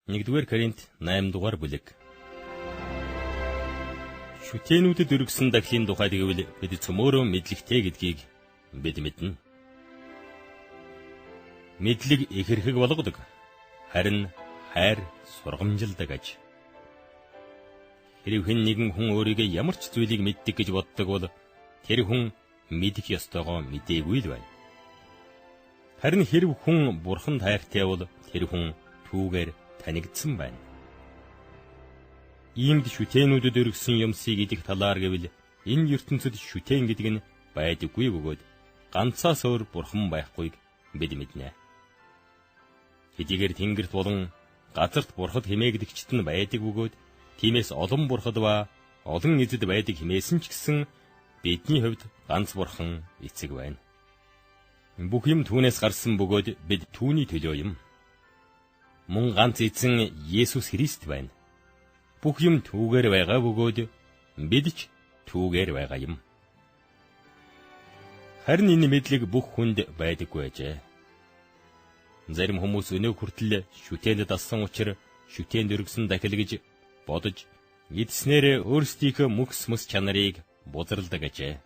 1-р Коринт 8-р бүлэг. Шүтээнүүдэд өргөсөн дахлын тухай гэвэл бид цөмөөрөө мэдлэгтэй гэдгийг бид мэднэ. Мэдлэг ихэрхэг болгодог, харин хайр сургамжилдаг аж. Хэрэв хэн нэгэн хүн өөрийгөө ямар ч зүйлийг мэддэг гэж боддог бол тэр хүн мэдэх ёстойгоо мэдээгүй л байна. Харин хэрэв хүн бурханд хайртай бол тэр хүн түүгээр танигдсан байна. Иймд шүтээнүүдэд өргөсөн юмсыг идэх талаар гэвэл энэ ертөнцид шүтээн гэдэг нь байдаггүй бөгөөд ганцаас өөр бурхан байхгүйг бид мэднэ. Хэдийгээр тэнгэрт болон газарт бурхад хэмээгдэгчт нь байдаг бөгөөд тиймээс олон бурхад ба олон эзэд байдаг хэмээсэн ч гэсэн бидний хувьд ганц бурхан эцэг байна. Бүх юм түүнээс гарсан бөгөөд бид түүний төлөө юм. Мөн ганц эзэн Есүс Христ байна. Бүх юм түүгээр байгаа бөгөөд бид ч түүгээр байгаа юм. Харин энэ мэдлэг бүх хүнд байдаггүй ажээ. Зарим хүмүүс өнөө хүртэл шүтээнд дассан учраас шүтээнд өргөсөн дахил гэж бодож эдснээр өөрсдийнхөө мөхс чанарыг бузарладаг ажээ.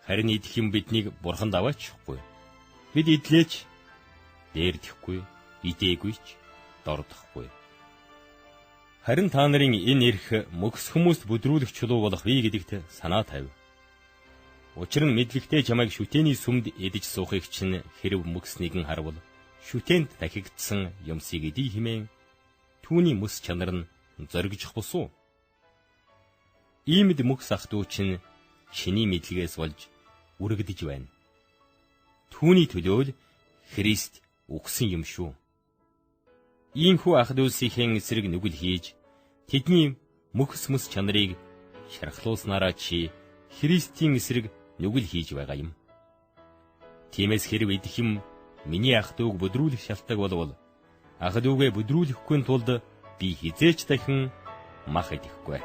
Харин идэх юм биднийг бурханд аваачихгүй. Бид идлээч дээрдэхгүй, идээгүй ч дордохгүй. Харин та нарын энэ эрх мөхс хүмүүст бүдрүүлэх чулуу болох бий гэдэгт санаа тавь. Учир нь мэдлэгтэй чамайг шүтээний сүмд идэж суухыг чинь хэрв мөхс нэгэн харвал шүтээнд дахигдсан юмсыг идий хэмээн түүний мэс чанар нь зоригжих босуу. Иймд мөхс ах дүү чинь чиний мэдлэгээс болж үргэлдэж байна. Түүний төлөө л Христ үхсэн юм шүү. Иймхүү ах дүүсийн эсрэг нүгэл хийж тэдний мөхс чанарыг шархлуулснараа чи Христийн эсрэг нүгэл хийж байгаа юм. Тиймээс хэрв идэх юм миний ах дүүг бүдрүүлэх шалтгаан болвол ах дүүгээ бүдрүүлэхгүй тулд би хизээч дахин мах идэхгүй.